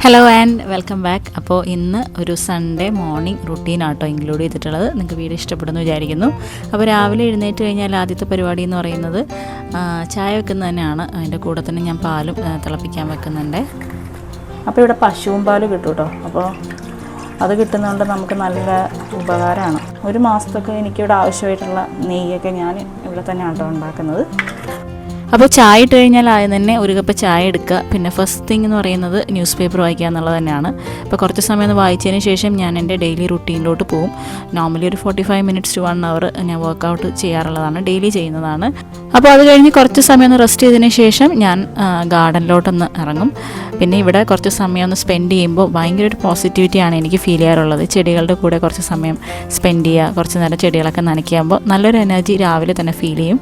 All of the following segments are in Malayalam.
Hello and welcome back. അപ്പോൾ ഇന്ന് ഒരു സൺഡേ മോർണിംഗ് റുട്ടീനാട്ടോ ഇൻക്ലൂഡ് ചെയ്തിട്ടുള്ളത്. നിങ്ങൾക്ക് വീഡിയോ ഇഷ്ടപ്പെടുന്നു വിചാരിക്കുന്നു. അപ്പോൾ രാവിലെ എഴുന്നേറ്റ് കഴിഞ്ഞാൽ ആദ്യത്തെ പരിപാടി എന്ന് പറയുന്നത് ചായ വെക്കുന്നത് തന്നെയാണ്. അതിൻ്റെ കൂടെ തന്നെ ഞാൻ പാലും തിളപ്പിക്കാൻ വെക്കുന്നുണ്ട്. അപ്പോൾ ഇവിടെ പശുവും പാലും കിട്ടും കേട്ടോ. അപ്പോൾ അത് കിട്ടുന്നതുകൊണ്ട് നമുക്ക് നല്ല ഉപകാരമാണ്. ഒരു മാസത്തൊക്കെ എനിക്കിവിടെ ആവശ്യമായിട്ടുള്ള നെയ്യൊക്കെ ഞാൻ ഇവിടെ തന്നെയാണ് കേട്ടോ ഉണ്ടാക്കുന്നത്. അപ്പോൾ ചായ ഇട്ട് കഴിഞ്ഞാൽ ആദ്യം തന്നെ ഒരു കപ്പ് ചായ എടുക്കുക. പിന്നെ ഫസ്റ്റ് തിങ് എന്ന് പറയുന്നത് ന്യൂസ് പേപ്പർ വായിക്കുക എന്നുള്ളത് തന്നെയാണ്. അപ്പോൾ കുറച്ച് സമയം ഒന്ന് വായിച്ചതിന് ശേഷം ഞാൻ എൻ്റെ ഡെയിലി റുട്ടീനിലോട്ട് പോകും. നോർമലി ഒരു 45 മിനിറ്റ്സ് to 1 hour ഞാൻ വർക്കൗട്ട് ചെയ്യാറുള്ളതാണ്, ഡെയിലി ചെയ്യുന്നതാണ്. അപ്പോൾ അത് കഴിഞ്ഞ് കുറച്ച് സമയം ഒന്ന് റെസ്റ്റ് ചെയ്തതിന് ശേഷം ഞാൻ ഗാർഡനിലോട്ടൊന്ന് ഇറങ്ങും. പിന്നെ ഇവിടെ കുറച്ച് സമയം ഒന്ന് സ്പെൻഡ് ചെയ്യുമ്പോൾ ഭയങ്കര ഒരു പോസിറ്റിവിറ്റിയാണ് എനിക്ക് ഫീൽ ചെയ്യാറുള്ളത്. ചെടികളുടെ കൂടെ കുറച്ച് സമയം സ്പെൻഡ് ചെയ്യുക, കുറച്ച് നേരം ചെടികളൊക്കെ നനയ്ക്കുമ്പോൾ നല്ലൊരു എനർജി രാവിലെ തന്നെ ഫീൽ ചെയ്യും.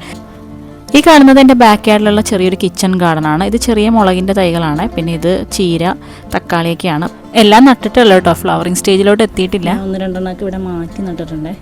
ഈ കാണുന്നത് എൻ്റെ ബാക്ക് യാർഡിലുള്ള ചെറിയൊരു കിച്ചൺ ഗാർഡനാണ്. ഇത് ചെറിയ മുളകിൻ്റെ തൈകളാണ്. പിന്നെ ഇത് ചീര, തക്കാളിയൊക്കെയാണ്. എല്ലാം നട്ടിട്ടുള്ളൂ കേട്ടോ, ഫ്ലവറിങ് സ്റ്റേജിലോട്ട് എത്തിയിട്ടില്ല. 1-2 ഇവിടെ മാറ്റി നട്ടിട്ടുണ്ട്.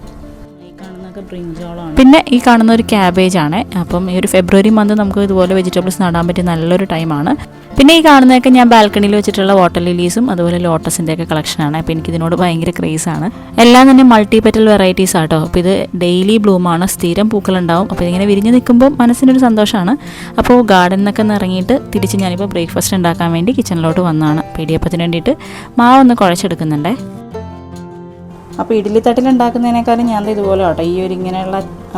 ഈ കാണുന്നതൊക്കെ ബ്രിഞ്ചോളാണ്. പിന്നെ ഈ കാണുന്ന ഒരു ക്യാബേജ് ആണ്. അപ്പം ഈ ഒരു ഫെബ്രുവരി മന്ത് നമുക്ക് ഇതുപോലെ വെജിറ്റബിൾസ് നടാൻ പറ്റിയ നല്ലൊരു ടൈമാണ്. പിന്നെ ഈ കാണുന്നതൊക്കെ ഞാൻ ബാൽക്കണിയിൽ വെച്ചിട്ടുള്ള വാട്ടർ ലിലീസും അതുപോലെ ലോട്ടസിൻ്റെ ഒക്കെ കളക്ഷനാണ്. അപ്പോൾ എനിക്കിതിനോട് ഭയങ്കര ക്രേസാണ്. എല്ലാം തന്നെ മൾട്ടി പെറ്റൽ വെറൈറ്റീസ് ആട്ടോ. അപ്പോൾ ഇത് ഡെയിലി ബ്ലൂമാണ്, സ്ഥിരം പൂക്കളുണ്ടാവും. അപ്പോൾ ഇതിങ്ങനെ വിരിഞ്ഞ് നിൽക്കുമ്പോൾ മനസ്സിനൊരു സന്തോഷമാണ്. അപ്പോൾ ഗാർഡനിലൊക്കെ ഒന്ന് ഇറങ്ങിയിട്ട് തിരിച്ച് ഞാനിപ്പോൾ ബ്രേക്ക്ഫാസ്റ്റ് ഉണ്ടാക്കാൻ വേണ്ടി കിച്ചണിലോട്ട് വന്നതാണ്. ഇടിയപ്പത്തിന് വേണ്ടിയിട്ട് മാവൊന്ന് കുഴച്ചെടുക്കുന്നുണ്ടേ. അപ്പോൾ ഇഡ്ഡലി തട്ടിലുണ്ടാക്കുന്നതിനേക്കാളും ഞാൻ ഇതുപോലെ കേട്ടോ ഈ ഒരു ഇങ്ങനെയുള്ള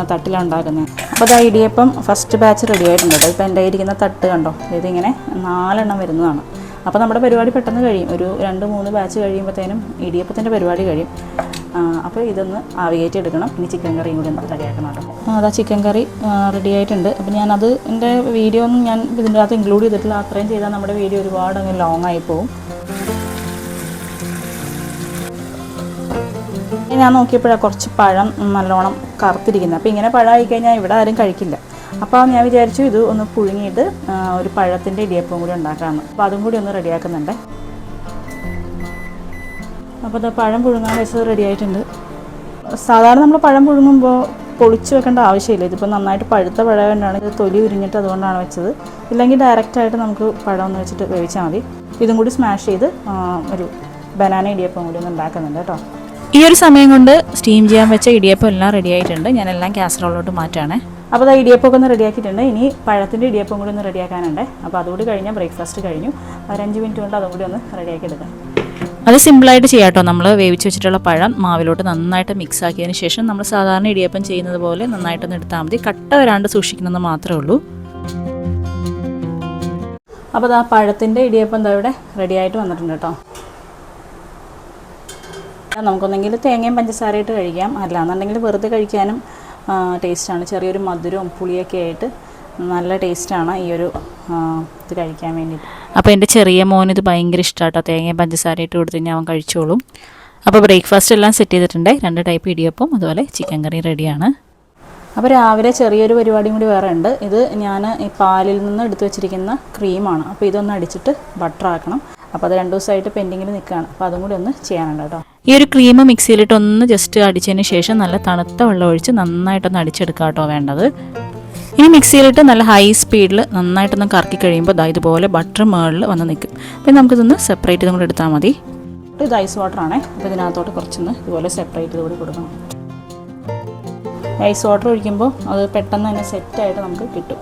തട്ടിലാണ് ഉണ്ടാക്കുന്നത്. അപ്പോൾ അത് ഇടിയപ്പം ഫസ്റ്റ് ബാച്ച് റെഡി ആയിട്ടുണ്ട് കേട്ടോ. ഇപ്പോൾ എൻ്റെ ഇരിക്കുന്ന തട്ട് കണ്ടോ, ഇതിങ്ങനെ 4 എണ്ണം വരുന്നതാണ്. അപ്പോൾ നമ്മുടെ പരിപാടി പെട്ടെന്ന് കഴിയും. ഒരു 2-3 ബാച്ച് കഴിയുമ്പോഴത്തേനും ഇടിയപ്പത്തിൻ്റെ പരിപാടി കഴിയും. അപ്പോൾ ഇതൊന്ന് ആവിയേറ്റ് എടുക്കണം. ഇനി ചിക്കൻ കറിയും കൂടി ഒന്ന് റെഡിയാക്കണം കേട്ടോ. അതാ ചിക്കൻ കറി റെഡി ആയിട്ടുണ്ട്. അപ്പോൾ ഞാനത് എൻ്റെ വീഡിയോ ഒന്നും ഞാൻ ഇതിൻ്റെ അകത്ത് ഇൻക്ലൂഡ് ചെയ്തിട്ടില്ല. അത്രയും ചെയ്താൽ നമ്മുടെ വീഡിയോ ഒരുപാട് അങ്ങ് ലോങ് ആയി പോകും. ഞാൻ നോക്കിയപ്പോഴാണ് കുറച്ച് പഴം നല്ലോണം കറുത്തിരിക്കുന്നത്. അപ്പോൾ ഇങ്ങനെ പഴമായി കഴിഞ്ഞാൽ ഇവിടെ ആരും കഴിക്കില്ല. അപ്പോൾ ഞാൻ വിചാരിച്ചു ഇത് ഒന്ന് പുഴുങ്ങിയിട്ട് ഒരു പഴത്തിൻ്റെ ഇടിയപ്പം കൂടി ഉണ്ടാക്കാമെന്ന്. അപ്പോൾ അതും കൂടി ഒന്ന് റെഡിയാക്കുന്നുണ്ട്. അപ്പോൾ അത് പഴം പുഴുങ്ങാൻ വെച്ചത് റെഡി ആയിട്ടുണ്ട്. സാധാരണ നമ്മൾ പഴം പുഴുങ്ങുമ്പോൾ പൊളിച്ച് വെക്കേണ്ട ആവശ്യമില്ല. ഇതിപ്പോൾ നന്നായിട്ട് പഴുത്ത പഴം കൊണ്ടാണ് ഇത് തൊലി ഉരിഞ്ഞിട്ട് അതുകൊണ്ടാണ് വെച്ചത്. ഇല്ലെങ്കിൽ ഡയറക്റ്റായിട്ട് നമുക്ക് പഴം ഒന്ന് വെച്ചിട്ട് വേവിച്ചാൽ മതി. ഇതും കൂടി സ്മാഷ് ചെയ്ത് ഒരു ബനാന ഇടിയപ്പം കൂടി ഒന്ന് ഉണ്ടാക്കുന്നുണ്ട് കേട്ടോ. ഈ ഒരു സമയം കൊണ്ട് സ്റ്റീം ചെയ്യാൻ വെച്ച ഇടിയപ്പം എല്ലാം റെഡി ആയിട്ടുണ്ട്. ഞാനെല്ലാം കാസറോളിലോട്ട് മാറ്റാണ്. അപ്പോൾ അത് ഇടിയപ്പമൊക്കെ ഒന്ന് റെഡിയാക്കിയിട്ടുണ്ട്. ഇനി പഴത്തിൻ്റെ ഇടിയപ്പം കൂടി ഒന്ന് റെഡിയാക്കാനുണ്ട്. അപ്പോൾ അതുകൂടി കഴിഞ്ഞാൽ ബ്രേക്ക്ഫാസ്റ്റ് കഴിഞ്ഞു. ഒരു 5 മിനിറ്റ് കൊണ്ട് അതും കൂടി ഒന്ന് റെഡിയാക്കി എടുക്കാം. അത് സിമ്പിളായിട്ട് ചെയ്യാം കേട്ടോ. നമ്മൾ വേവിച്ച് വെച്ചിട്ടുള്ള പഴം മാവിലോട്ട് നന്നായിട്ട് മിക്സ് ആക്കിയതിന് ശേഷം നമ്മൾ സാധാരണ ഇടിയപ്പം ചെയ്യുന്നത് പോലെ നന്നായിട്ടൊന്ന് എടുത്താൽ മതി. കട്ട വരാണ്ട് സൂക്ഷിക്കണമെന്ന് മാത്രമേ ഉള്ളൂ. അപ്പോൾ അത് ആ പഴത്തിൻ്റെ ഇടിയപ്പം എന്താ ഇവിടെ റെഡിയായിട്ട് വന്നിട്ടുണ്ട് കേട്ടോ. നമുക്കൊന്നെങ്കിൽ തേങ്ങയും പഞ്ചസാരയിട്ട് കഴിക്കാം, അല്ലാന്നുണ്ടെങ്കിൽ വെറുതെ കഴിക്കാനും ടേസ്റ്റാണ്. ചെറിയൊരു മധുരവും പുളിയൊക്കെ ആയിട്ട് നല്ല ടേസ്റ്റാണ് ഈ ഒരു ഇത് കഴിക്കാൻ വേണ്ടിയിട്ട്. അപ്പോൾ എൻ്റെ ചെറിയ മോന് ഇത് ഭയങ്കര ഇഷ്ടമാട്ടോ. തേങ്ങയും പഞ്ചസാരയിട്ട് കൊടുത്ത് കഴിഞ്ഞാൽ അവൻ കഴിച്ചോളും. അപ്പോൾ ബ്രേക്ക്ഫാസ്റ്റ് എല്ലാം സെറ്റ് ചെയ്തിട്ടുണ്ട്. 2 ടൈപ്പ് ഇടിയപ്പം അതുപോലെ ചിക്കൻ കറി റെഡിയാണ്. അപ്പോൾ രാവിലെ ചെറിയൊരു പരിപാടിയും കൂടി വേറെ ഉണ്ട്. ഇത് ഞാൻ ഈ പാലിൽ നിന്ന് എടുത്തു വെച്ചിരിക്കുന്ന ക്രീമാണ്. അപ്പോൾ ഇതൊന്ന് അടിച്ചിട്ട് ബട്ടർ ആക്കണം. അപ്പോൾ അത് 2 ദിവസമായിട്ട് പെൻഡിങ്ങിൽ നിൽക്കുകയാണ്. അപ്പോൾ അതും കൂടി ഒന്ന് ചെയ്യാനുണ്ട് കേട്ടോ. ഈ ഒരു ക്രീം മിക്സിയിലിട്ട് ഒന്ന് ജസ്റ്റ് അടിച്ചതിന് ശേഷം നല്ല തണുത്ത വെള്ളം ഒഴിച്ച് നന്നായിട്ടൊന്ന് അടിച്ചെടുക്കുക കേട്ടോ വേണ്ടത്. ഇനി മിക്സിയിലിട്ട് നല്ല ഹൈ സ്പീഡിൽ നന്നായിട്ടൊന്ന് കറക്കി കഴിയുമ്പോൾ ഇതുപോലെ ബട്ടർ മേളിൽ വന്ന് നിൽക്കും. അപ്പോൾ നമുക്കിതൊന്ന് സെപ്പറേറ്റ് ഇതും കൂടി എടുത്താൽ മതി. ഇത് ഐസ് വാട്ടറാണേ. അപ്പോൾ ഇതിനകത്തോട്ട് കുറച്ചൊന്ന് ഇതുപോലെ സെപ്പറേറ്റ് ഇതുകൂടി കൊടുക്കണം. ഐസ് വാട്ടർ ഒഴിക്കുമ്പോൾ അത് പെട്ടെന്ന് തന്നെ സെറ്റായിട്ട് നമുക്ക് കിട്ടും.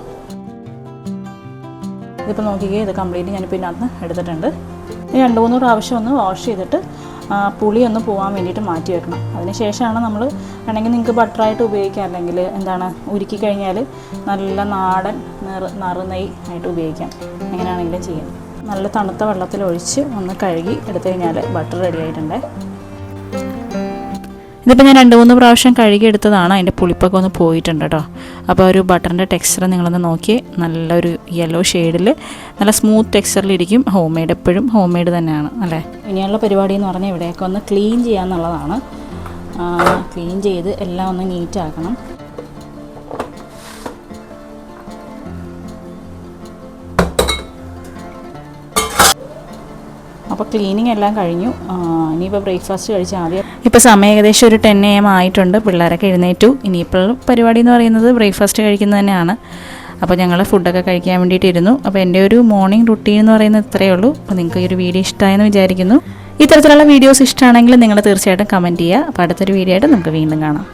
ഇതിപ്പോൾ നോക്കിക്കേ, ഇത് കംപ്ലീറ്റ് ഞാനിപ്പോൾ ഇതിനകത്ത് എടുത്തിട്ടുണ്ട്. 2-3 പ്രാവശ്യം ഒന്ന് വാഷ് ചെയ്തിട്ട് പുളി ഒന്ന് പോകാൻ വേണ്ടിയിട്ട് മാറ്റി വെക്കണം. അതിന് ശേഷമാണ് നമ്മൾ വേണമെങ്കിൽ നിങ്ങൾക്ക് ബട്ടറായിട്ട് ഉപയോഗിക്കാം, അല്ലെങ്കിൽ ഉരുക്കി കഴിഞ്ഞാൽ നല്ല നാടൻ നറുനെയ്യ് ആയിട്ട് ഉപയോഗിക്കാം. എങ്ങനെയാണെങ്കിലും ചെയ്യാം. നല്ല തണുത്ത വെള്ളത്തിൽ ഒഴിച്ച് ഒന്ന് കഴുകി എടുത്തു കഴിഞ്ഞാൽ ബട്ടർ റെഡി ആയിട്ടുണ്ട്. ഇതിപ്പോൾ ഞാൻ 2-3 പ്രാവശ്യം കഴുകിയെടുത്തതാണ്. അതിൻ്റെ പുളിപ്പൊക്കെ ഒന്ന് പോയിട്ടുണ്ട് കേട്ടോ. അപ്പോൾ ഒരു ബട്ടറിൻ്റെ ടെക്സ്ചർ നിങ്ങളൊന്ന് നോക്കി, നല്ലൊരു യെല്ലോ ഷെയ്ഡിൽ നല്ല സ്മൂത്ത് ടെക്സ്ചറിലിരിക്കും. ഹോം മെയ്ഡ് എപ്പോഴും ഹോം മെയ്ഡ് തന്നെയാണ് അല്ലേ. ഇനിയുള്ള പരിപാടി എന്ന് പറഞ്ഞാൽ ഇവിടെയൊക്കെ ഒന്ന് ക്ലീൻ ചെയ്യാന്നുള്ളതാണ്. ക്ലീൻ ചെയ്ത് എല്ലാം ഒന്ന് നീറ്റാക്കണം. അപ്പോൾ ക്ലീനിങ് എല്ലാം കഴിഞ്ഞു. ഇനിയിപ്പോൾ ബ്രേക്ക്ഫാസ്റ്റ് കഴിച്ചാൽ ആദ്യം. ഇപ്പോൾ സമയം ഏകദേശം ഒരു 10 AM ആയിട്ടുണ്ട്. പിള്ളേരൊക്കെ എഴുന്നേറ്റു. ഇനിയിപ്പോൾ പരിപാടി എന്ന് പറയുന്നത് ബ്രേക്ക്ഫാസ്റ്റ് കഴിക്കുന്നത് തന്നെയാണ്. അപ്പോൾ ഞങ്ങൾ ഫുഡൊക്കെ കഴിക്കാൻ വേണ്ടിയിട്ടിരുന്നു. അപ്പോൾ എൻ്റെ ഒരു മോർണിംഗ് റുട്ടീൻ എന്ന് പറയുന്നത് ഇത്രയേ ഉള്ളൂ. അപ്പോൾ നിങ്ങൾക്ക് ഈ ഒരു വീഡിയോ ഇഷ്ടമായെന്ന് വിചാരിക്കുന്നു. ഇത്തരത്തിലുള്ള വീഡിയോസ് ഇഷ്ടമാണെങ്കിൽ നിങ്ങൾ തീർച്ചയായിട്ടും കമൻറ്റ് ചെയ്യുക. അപ്പോൾ അടുത്തൊരു വീഡിയോ ആയിട്ട് നമുക്ക് വീണ്ടും കാണാം.